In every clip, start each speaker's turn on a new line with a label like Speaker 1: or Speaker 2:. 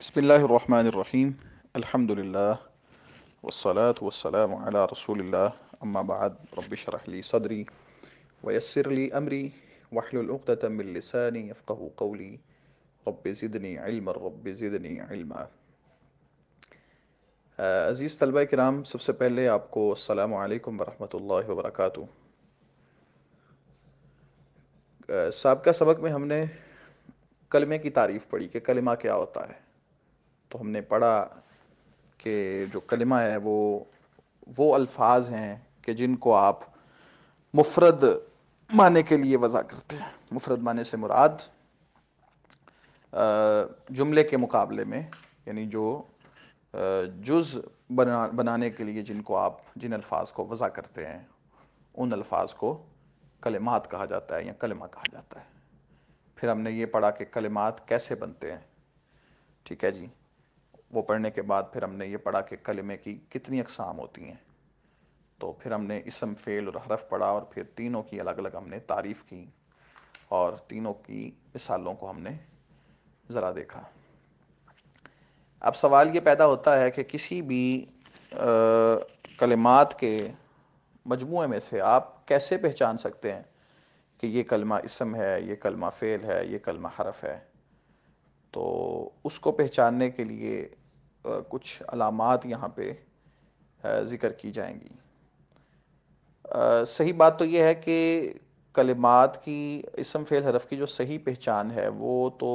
Speaker 1: بسم الله الرحمن الرحيم. الحمد لله والصلاة والسلام على رسول الله. أما بعد، رب اشرح لي صدري ويسر لي أمري واحلل عقدة من لساني يفقه قولي. رب زدني علما رب زدني علما. عزیز طلبہ کرام، سب سے پہلے آپ کو السلام علیکم ورحمۃ اللہ وبرکاتہ۔ سابقہ سبق میں ہم نے کلمے کی تعریف پڑھی کہ کلمہ کیا ہوتا ہے۔ تو ہم نے پڑھا کہ جو کلمہ ہے وہ الفاظ ہیں کہ جن کو آپ مفرد معنی کے لیے وضع کرتے ہیں۔ مفرد معنی سے مراد جملے کے مقابلے میں، یعنی جو جز بنانے کے لیے جن الفاظ کو وضع کرتے ہیں، ان الفاظ کو کلمات کہا جاتا ہے یا کلمہ کہا جاتا ہے۔ پھر ہم نے یہ پڑھا کہ کلمات کیسے بنتے ہیں، ٹھیک ہے جی۔ وہ پڑھنے کے بعد پھر ہم نے یہ پڑھا کہ کلمے کی کتنی اقسام ہوتی ہیں۔ تو پھر ہم نے اسم، فعل اور حرف پڑھا، اور پھر تینوں کی الگ الگ ہم نے تعریف کی اور تینوں کی مثالوں کو ہم نے ذرا دیکھا۔ اب سوال یہ پیدا ہوتا ہے کہ کسی بھی کلمات کے مجموعے میں سے آپ کیسے پہچان سکتے ہیں کہ یہ کلمہ اسم ہے، یہ کلمہ فعل ہے، یہ کلمہ حرف ہے۔ تو اس کو پہچاننے کے لیے کچھ علامات یہاں پہ ذکر کی جائیں گی۔ صحیح بات تو یہ ہے کہ کلمات کی، اسم فعل حرف کی جو صحیح پہچان ہے وہ تو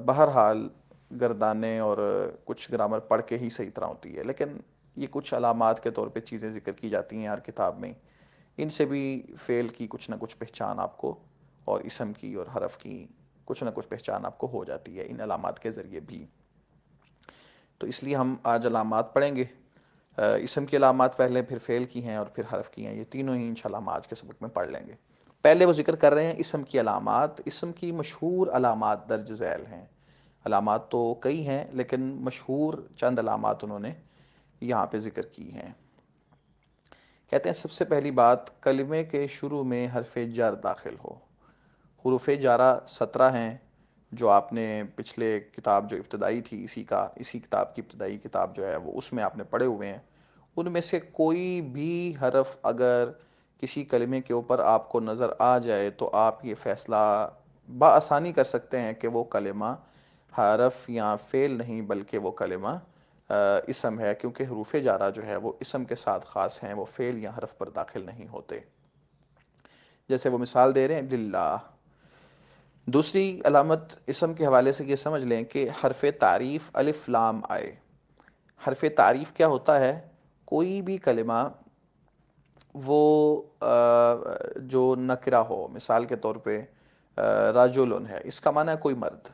Speaker 1: بہرحال گردانے اور کچھ گرامر پڑھ کے ہی صحیح طرح ہوتی ہے، لیکن یہ کچھ علامات کے طور پہ چیزیں ذکر کی جاتی ہیں ہر کتاب میں۔ ان سے بھی فعل کی کچھ نہ کچھ پہچان آپ کو، اور اسم کی اور حرف کی کچھ نہ کچھ پہچان آپ کو ہو جاتی ہے ان علامات کے ذریعے بھی۔ تو اس لیے ہم آج علامات پڑھیں گے۔ اسم کی علامات پہلے، پھر فعل کی ہیں، اور پھر حرف کی ہیں۔ یہ تینوں ہی انشاءاللہ ہم آج کے سبق میں پڑھ لیں گے۔ پہلے وہ ذکر کر رہے ہیں اسم کی علامات۔ اسم کی مشہور علامات درج ذیل ہیں۔ علامات تو کئی ہیں، لیکن مشہور چند علامات انہوں نے یہاں پہ ذکر کی ہیں۔ کہتے ہیں سب سے پہلی بات، کلمے کے شروع میں حرف جر داخل ہو۔ حروف جارہ 17 ہیں، جو آپ نے پچھلے کتاب جو ابتدائی تھی، اسی کتاب کی ابتدائی کتاب جو ہے وہ اس میں آپ نے پڑھے ہوئے ہیں۔ ان میں سے کوئی بھی حرف اگر کسی کلمے کے اوپر آپ کو نظر آ جائے تو آپ یہ فیصلہ بآسانی کر سکتے ہیں کہ وہ کلمہ حرف یا فعل نہیں، بلکہ وہ کلمہ اسم ہے، کیونکہ حروف جارہ جو ہے وہ اسم کے ساتھ خاص ہیں، وہ فعل یا حرف پر داخل نہیں ہوتے۔ جیسے وہ مثال دے رہے ہیں للہ۔ دوسری علامت اسم کے حوالے سے یہ سمجھ لیں کہ حرف تعریف الف لام آئے۔ حرف تعریف کیا ہوتا ہے؟ کوئی بھی کلمہ وہ جو نکرہ ہو، مثال کے طور پہ رجل ہے، اس کا معنی ہے کوئی مرد،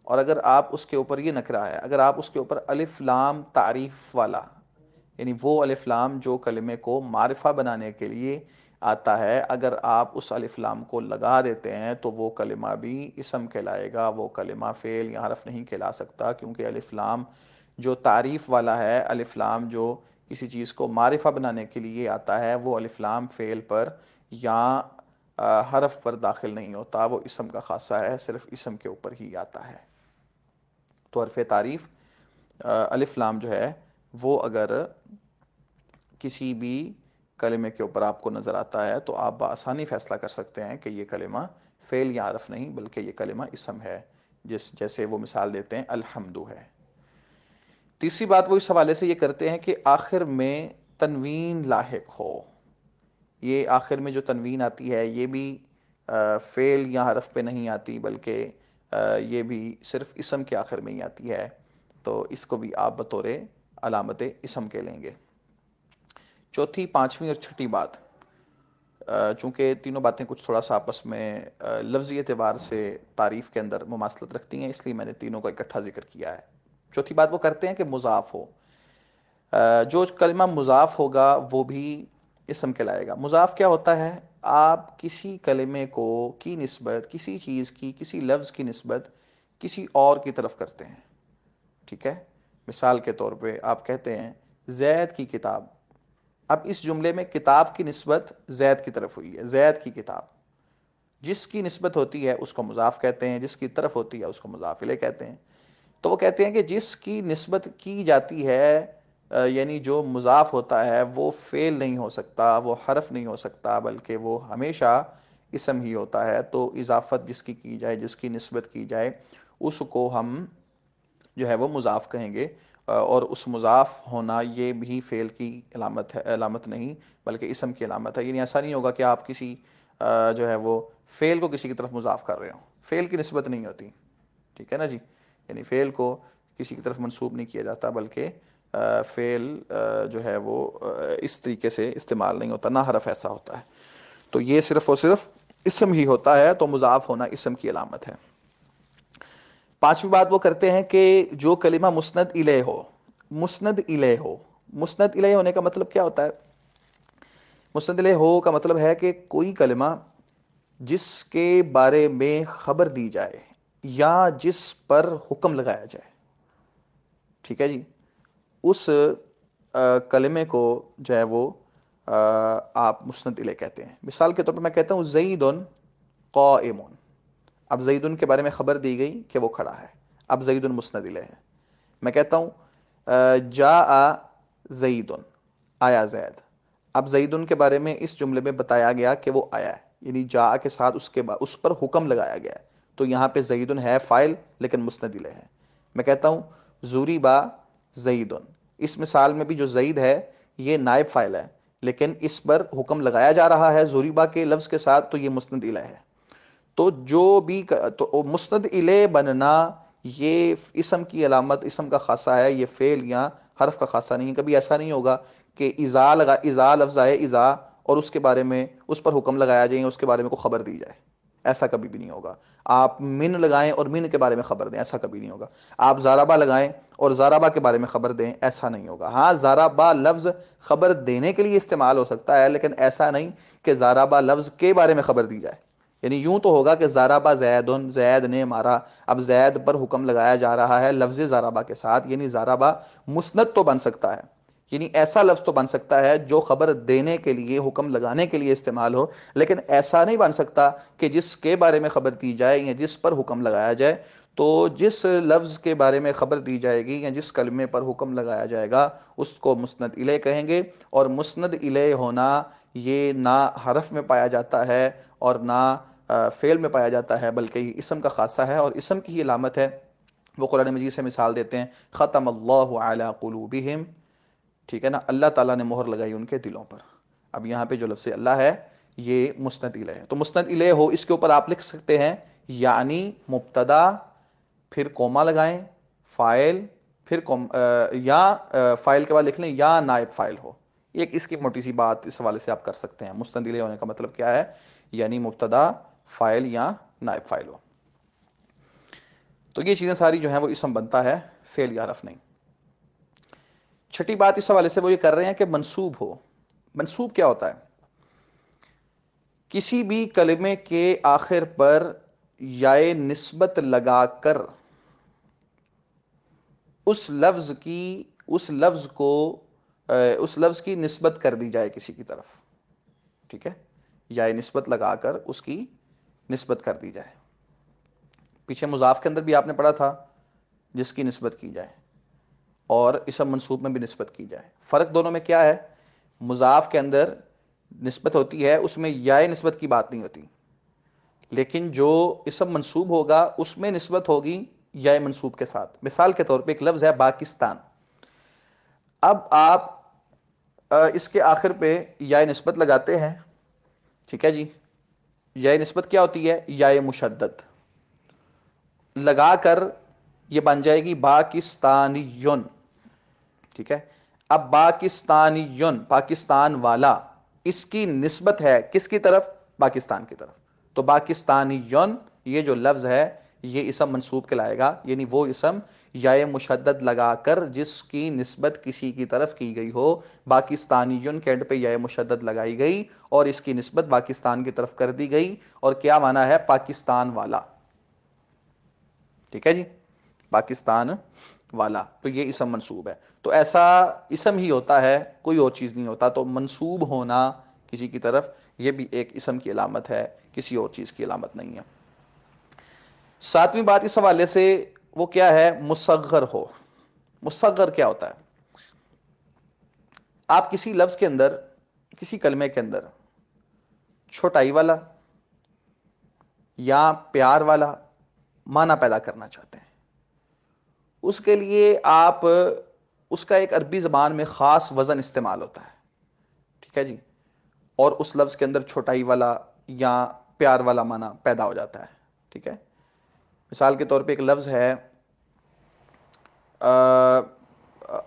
Speaker 1: اور اگر آپ اس کے اوپر، یہ نکرہ ہے، اگر آپ اس کے اوپر الف لام تعریف والا، یعنی وہ الف لام جو کلمے کو معرفہ بنانے کے لیے آتا ہے، اگر آپ اس الف لام کو لگا دیتے ہیں تو وہ کلمہ بھی اسم کہلائے گا، وہ کلمہ فعل یا حرف نہیں کہلا سکتا، کیونکہ الف لام جو تعریف والا ہے، الف لام جو کسی چیز کو معرفہ بنانے کے لیے آتا ہے، وہ الف لام فعل پر یا حرف پر داخل نہیں ہوتا، وہ اسم کا خاصہ ہے، صرف اسم کے اوپر ہی آتا ہے۔ تو حرف تعریف الف لام جو ہے وہ اگر کسی بھی کلمے کے اوپر آپ کو نظر آتا ہے تو آپ بآسانی فیصلہ کر سکتے ہیں کہ یہ کلمہ فعل یا حرف نہیں، بلکہ یہ کلمہ اسم ہے، جیسے وہ مثال دیتے ہیں الحمد ہے۔ تیسری بات وہ اس حوالے سے یہ کرتے ہیں کہ آخر میں تنوین لاحق ہو۔ یہ آخر میں جو تنوین آتی ہے یہ بھی فعل یا حرف پہ نہیں آتی، بلکہ یہ بھی صرف اسم کے آخر میں ہی آتی ہے، تو اس کو بھی آپ بطور علامت اسم کے لیں گے۔ چوتھی، پانچویں اور چھٹی بات، چونکہ تینوں باتیں کچھ تھوڑا سا آپس میں لفظی اعتبار سے تعریف کے اندر مماثلت رکھتی ہیں، اس لیے میں نے تینوں کا اکٹھا ذکر کیا ہے۔ چوتھی بات وہ کرتے ہیں کہ مضاف ہو۔ جو کلمہ مضاف ہوگا وہ بھی اسم کہلائے گا۔ مضاف کیا ہوتا ہے؟ آپ کسی کلمے کو کی نسبت، کسی چیز کی، کسی لفظ کی نسبت کسی اور کی طرف کرتے ہیں، ٹھیک ہے؟ مثال کے طور پہ آپ کہتے ہیں زید کی کتاب۔ اب اس جملے میں کتاب کی نسبت زید کی طرف ہوئی ہے، زید کی کتاب۔ جس کی نسبت ہوتی ہے اس کو مضاف کہتے ہیں، جس کی طرف ہوتی ہے اس کو مضاف الیہ کہتے ہیں۔ تو وہ کہتے ہیں کہ جس کی نسبت کی جاتی ہے یعنی جو مضاف ہوتا ہے وہ فعل نہیں ہو سکتا، وہ حرف نہیں ہو سکتا، بلکہ وہ ہمیشہ اسم ہی ہوتا ہے، تو اضافت جس کی جائے، جس کی نسبت کی جائے، اس کو ہم جو ہے وہ مضاف کہیں گے، اور اس مضاف ہونا یہ بھی فعل کی علامت ہے، علامت نہیں بلکہ اسم کی علامت ہے۔ یعنی ایسا نہیں ہوگا کہ آپ کسی جو ہے وہ فعل کو کسی کی طرف مضاف کر رہے ہوں، فعل کی نسبت نہیں ہوتی، ٹھیک ہے نا جی، یعنی فعل کو کسی کی طرف منسوب نہیں کیا جاتا، بلکہ فعل جو ہے وہ اس طریقے سے استعمال نہیں ہوتا، نہ حرف ایسا ہوتا ہے، تو یہ صرف اور صرف اسم ہی ہوتا ہے، تو مضاف ہونا اسم کی علامت ہے۔ پانچویں بات وہ کرتے ہیں کہ جو کلمہ مسند الیہ ہو، مسند الیہ ہو، مسند الیہ ہونے کا مطلب کیا ہوتا ہے؟ مسند الیہ ہو کا مطلب ہے کہ کوئی کلمہ جس کے بارے میں خبر دی جائے یا جس پر حکم لگایا جائے، ٹھیک ہے جی، اس کلمے کو جو ہے وہ آپ مسند الیہ کہتے ہیں۔ مثال کے طور پر میں کہتا ہوں زید قائم، اب زیدن کے بارے میں خبر دی گئی کہ وہ کھڑا ہے، اب زیدن مسند الیہ ہے۔ میں کہتا ہوں جاء زیدن، آیا زید، اب زیدن کے بارے میں اس جملے میں بتایا گیا کہ وہ آیا ہے، یعنی جاء کے ساتھ اس پر حکم لگایا گیا ہے، تو یہاں پہ زیدن ہے فاعل لیکن مسند الیہ ہے۔ میں کہتا ہوں ضربا زیدن، اس مثال میں بھی جو زید ہے یہ نائب فاعل ہے، لیکن اس پر حکم لگایا جا رہا ہے ضربا کے لفظ کے ساتھ، تو یہ مسند الیہ ہے۔ تو جو بھی تو مسند الیہ بننا یہ اسم کی علامت، اسم کا خاصہ ہے، یہ فعل یا حرف کا خاصہ نہیں ہے۔ کبھی ایسا نہیں ہوگا کہ اذا لفظ آئے اذا اور اس کے بارے میں اس پر حکم لگایا جائے، اس کے بارے میں کوئی خبر دی جائے، ایسا کبھی بھی نہیں ہوگا۔ آپ من لگائیں اور من کے بارے میں خبر دیں، ایسا کبھی نہیں ہوگا۔ آپ زارابا لگائیں اور زارابا کے بارے میں خبر دیں، ایسا نہیں ہوگا۔ ہاں زارابا لفظ خبر دینے کے لیے استعمال ہو سکتا ہے، لیکن ایسا نہیں کہ زارابا لفظ کے بارے میں خبر دی جائے۔ یعنی یوں تو ہوگا کہ زارابا زیدن، زید نے مارا، اب زید پر حکم لگایا جا رہا ہے لفظ زارابا کے ساتھ، یعنی زارابا مسند تو بن سکتا ہے، یعنی ایسا لفظ تو بن سکتا ہے جو خبر دینے کے لیے، حکم لگانے کے لیے استعمال ہو، لیکن ایسا نہیں بن سکتا کہ جس کے بارے میں خبر دی جائے یا جس پر حکم لگایا جائے۔ تو جس لفظ کے بارے میں خبر دی جائے گی یا جس کلمے پر حکم لگایا جائے گا اس کو مسند الیہ کہیں گے، اور مسند الیہ ہونا یہ نہ حرف میں پایا جاتا ہے اور نہ فعل میں پایا جاتا ہے، بلکہ یہ اسم کا خاصہ ہے اور اسم کی ہی علامت ہے۔ وہ قرآن مجید سے مثال دیتے ہیں ختم اللہ علی قلوبہم، ٹھیک ہے نا، اللہ تعالیٰ نے مہر لگائی ان کے دلوں پر۔ اب یہاں پہ جو لفظ اللہ ہے یہ مسند الیہ ہے، تو مسند الیہ ہو اس کے اوپر آپ لکھ سکتے ہیں یعنی مبتدا، پھر کوما لگائیں، فاعل، پھر یا فاعل کے بعد لکھ لیں یا نائب فاعل ہو۔ ایک اس کی موٹی سی بات اس حوالے سے آپ کر سکتے ہیں، مسند الیہ ہونے کا مطلب کیا ہے، یعنی مبتدا، فاعل یا نائب فاعل ہو۔ تو یہ چیزیں ساری جو ہیں وہ اسم بنتا ہے، فعل یا حرف نہیں۔ چھٹی بات اس حوالے سے وہ یہ کر رہے ہیں کہ منصوب ہو۔ منصوب کیا ہوتا ہے؟ کسی بھی کلمے کے آخر پر یائے نسبت لگا کر اس لفظ کی نسبت کر دی جائے کسی کی طرف، ٹھیک ہے، یائے نسبت لگا کر اس کی نسبت کر دی جائے۔ پیچھے مضاف کے اندر بھی آپ نے پڑھا تھا جس کی نسبت کی جائے، اور اسم منصوب میں بھی نسبت کی جائے۔ فرق دونوں میں کیا ہے؟ مضاف کے اندر نسبت ہوتی ہے، اس میں یائے نسبت کی بات نہیں ہوتی، لیکن جو اسم منصوب ہوگا اس میں نسبت ہوگی یائے منصوب کے ساتھ۔ مثال کے طور پہ ایک لفظ ہے پاکستان، اب آپ اس کے آخر پہ یائے نسبت لگاتے ہیں، ٹھیک ہے جی، یائے نسبت کیا ہوتی ہے؟ یائے مشدد لگا کر یہ بن جائے گی پاکستانیون، ٹھیک ہے۔ اب پاکستانیون، پاکستان والا، اس کی نسبت ہے کس کی طرف؟ پاکستان کی طرف، تو پاکستانیون یہ جو لفظ ہے یہ اسم منصوب کہلائے گا، یعنی وہ اسم یائے مشدد لگا کر جس کی نسبت کسی کی طرف کی گئی ہو، پاکستانیون کے اینڈ پہ یائے مشدد لگائی گئی اور اس کی نسبت پاکستان کی طرف کر دی گئی، اور کیا معنی ہے؟ پاکستان والا، ٹھیک ہے جی، پاکستان والا، تو یہ اسم منصوب ہے۔ تو ایسا اسم ہی ہوتا ہے، کوئی اور چیز نہیں ہوتا، تو منصوب ہونا کسی کی طرف یہ بھی ایک اسم کی علامت ہے، کسی اور چیز کی علامت نہیں ہے۔ ساتویں بات اس حوالے سے وہ کیا ہے؟ مصغر ہو۔ مصغر کیا ہوتا ہے؟ آپ کسی لفظ کے اندر، کسی کلمے کے اندر چھوٹائی والا یا پیار والا معنی پیدا کرنا چاہتے ہیں، اس کے لیے آپ، اس کا ایک عربی زبان میں خاص وزن استعمال ہوتا ہے، ٹھیک ہے جی، اور اس لفظ کے اندر چھوٹائی والا یا پیار والا معنی پیدا ہو جاتا ہے، ٹھیک ہے۔ مثال کے طور پہ ایک لفظ ہے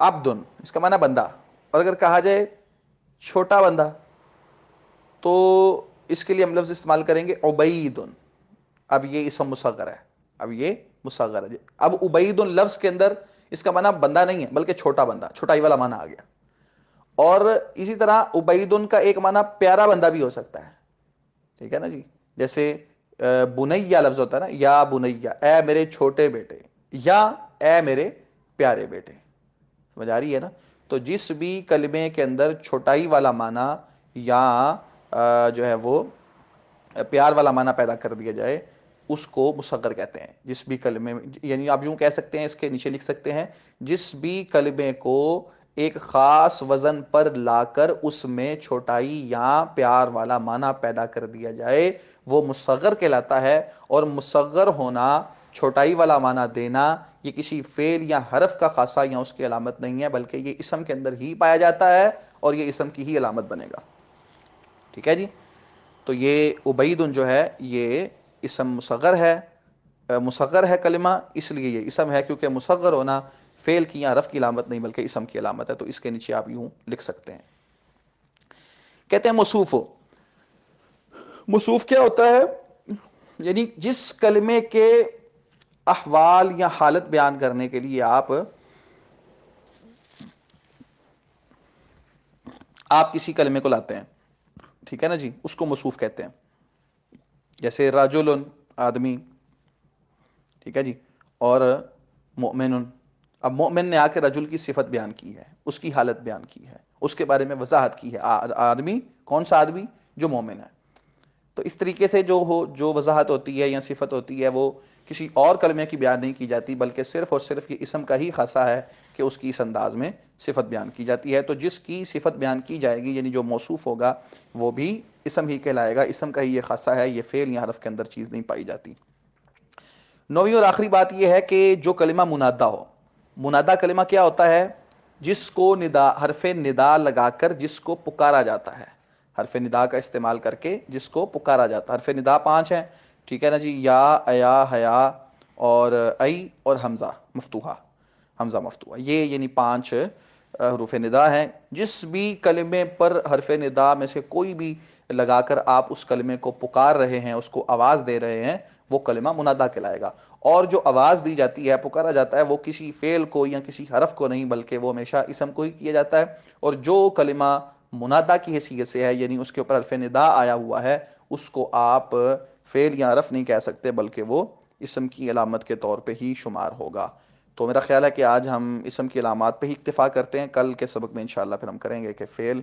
Speaker 1: عبدن، اس کا معنی بندہ، اور اگر کہا جائے چھوٹا بندہ تو اس کے لیے ہم لفظ استعمال کریں گے عبیدن۔ اب یہ اسم مصغر ہے، اب یہ مصغر ہے۔ اب عبیدن لفظ کے اندر اس کا معنی بندہ نہیں ہے بلکہ چھوٹا بندہ، چھوٹائی والا معنی آ گیا۔ اور اسی طرح عبیدن کا ایک معنی پیارا بندہ بھی ہو سکتا ہے، ٹھیک ہے نا جی۔ جیسے بنیا لفظ ہوتا ہے نا، یا بنیا، اے میرے چھوٹے بیٹے، یا اے میرے پیارے بیٹے، سمجھ آ رہی ہے نا۔ تو جس بھی کلمے کے اندر چھوٹائی والا معنی یا جو ہے وہ پیار والا معنی پیدا کر دیا جائے اس کو مصغر کہتے ہیں۔ جس بھی کلمے میں، یعنی آپ یوں کہہ سکتے ہیں، اس کے نیچے لکھ سکتے ہیں، جس بھی کلمے کو ایک خاص وزن پر لا کر اس میں چھوٹائی یا پیار والا معنی پیدا کر دیا جائے وہ مصغر کہلاتا ہے۔ اور مصغر ہونا، چھوٹائی والا معنی دینا، یہ کسی فعل یا حرف کا خاصہ یا اس کی علامت نہیں ہے، بلکہ یہ اسم کے اندر ہی پایا جاتا ہے اور یہ اسم کی ہی علامت بنے گا، ٹھیک ہے جی۔ تو یہ عبیدن جو ہے یہ اسم مصغر ہے، مصغر ہے کلمہ، اس لیے یہ اسم ہے، کیونکہ مصغر ہونا فعل کی یا حرف کی علامت نہیں بلکہ اسم کی علامت ہے۔ تو اس کے نیچے آپ یوں لکھ سکتے ہیں۔ کہتے ہیں موصوف ہو۔ موصوف کیا ہوتا ہے؟ یعنی جس کلمے کے احوال یا حالت بیان کرنے کے لیے آپ کسی کلمے کو لاتے ہیں، ٹھیک ہے نا جی، اس کو موصوف کہتے ہیں۔ جیسے رجل، آدمی، ٹھیک ہے جی، اور مؤمن۔ اب مؤمن نے آ کے رجل کی صفت بیان کی ہے، اس کی حالت بیان کی ہے، اس کے بارے میں وضاحت کی ہے۔ آدمی کون سا آدمی؟ جو مومن ہے۔ تو اس طریقے سے جو وضاحت ہوتی ہے یا صفت ہوتی ہے وہ کسی اور کلمے کی بیان نہیں کی جاتی بلکہ صرف اور صرف یہ اسم کا ہی خاصہ ہے کہ اس کی اس انداز میں صفت بیان کی جاتی ہے۔ تو جس کی صفت بیان کی جائے گی، یعنی جو موصوف ہوگا، وہ بھی اسم ہی کہلائے گا، اسم کا ہی یہ خاصہ ہے، یہ فعل یا حرف کے اندر چیز نہیں پائی جاتی۔ نویں اور آخری بات یہ ہے کہ جو کلمہ منادہ ہو۔ منادہ کلمہ کیا ہوتا ہے؟ جس کو حرف ندا لگا کر جس کو پکارا جاتا ہے، حرف ندا کا استعمال کر کے جس کو پکارا جاتا ہے۔ حرف ندا 5 ہیں، ٹھیک ہے نا جی، یا، ایا، حیا اور ای اور حمزہ مفتوحہ، حمزہ مفتوحہ، یہ یعنی 5 حروف ندا ہیں۔ جس بھی کلمے پر حرف ندا میں سے کوئی بھی لگا کر آپ اس کلمے کو پکار رہے ہیں، اس کو آواز دے رہے ہیں، وہ کلمہ منادہ کہلائے گا۔ اور جو آواز دی جاتی ہے، پکارا جاتا ہے، وہ کسی فعل کو یا کسی حرف کو نہیں بلکہ وہ ہمیشہ اسم کو ہی کیا جاتا ہے۔ اور جو کلمہ منادہ کی حیثیت سے ہے، یعنی اس کے اوپر حرف ندا آیا ہوا ہے، اس کو آپ فعل یا حرف نہیں کہہ سکتے بلکہ وہ اسم کی علامت کے طور پہ ہی شمار ہوگا۔ تو میرا خیال ہے کہ آج ہم اسم کی علامات پہ ہی اکتفا کرتے ہیں، کل کے سبق میں انشاءاللہ پھر ہم کریں گے کہ فعل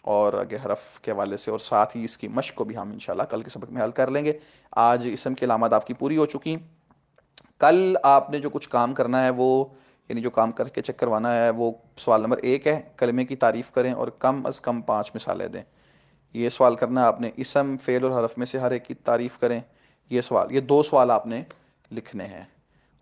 Speaker 1: اور آگے حرف کے حوالے سے، اور ساتھ ہی اس کی مشق کو بھی ہم انشاءاللہ کل کے سبق میں حل کر لیں گے۔ آج اسم کی علامات آپ کی پوری ہو چکی۔ کل آپ نے جو کچھ کام کرنا ہے وہ، یعنی جو کام کر کے چیک کروانا ہے وہ سوال نمبر 1 ہے، کلمے کی تعریف کریں اور کم از کم 5 مثالیں دیں۔ یہ سوال کرنا ہے آپ نے، اسم، فعل اور حرف میں سے ہر ایک کی تعریف کریں۔ یہ 2 سوال آپ نے لکھنے ہیں،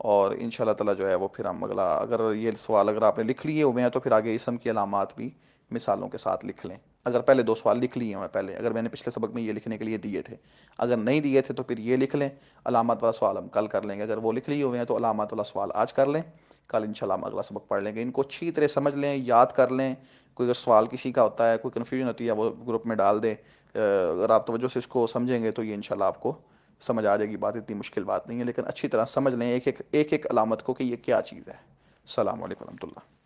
Speaker 1: اور انشاءاللہ تعالی جو ہے وہ پھر ہم اگر یہ سوال اگر آپ نے لکھ لیے ہوئے ہیں تو پھر آگے اسم کی علامات بھی مثالوں کے ساتھ لکھ لیں۔ اگر پہلے 2 سوال لکھ لیے ہیں اگر میں نے پچھلے سبق میں یہ لکھنے کے لیے دیے تھے، اگر نہیں دیے تھے تو پھر یہ لکھ لیں۔ علامات والا سوال ہم کل کر لیں گے، اگر وہ لکھ لیے ہوئے ہیں تو علامات والا سوال آج کر لیں، کل انشاءاللہ ہم اگلا سبق پڑھ لیں گے۔ ان کو اچھی طرح سمجھ لیں، یاد کر لیں۔ کوئی اگر سوال کسی کا ہوتا ہے، کوئی کنفیوژن ہوتی ہے، وہ گروپ میں ڈال دیں۔ اگر آپ توجہ سے اس کو سمجھیں گے تو یہ انشاءاللہ آپ کو سمجھ آ جائے گی، بات اتنی مشکل بات نہیں ہے، لیکن اچھی طرح سمجھ لیں ایک ایک علامت کو کہ یہ کیا چیز ہے۔ السلام علیکم ورحمۃ اللہ۔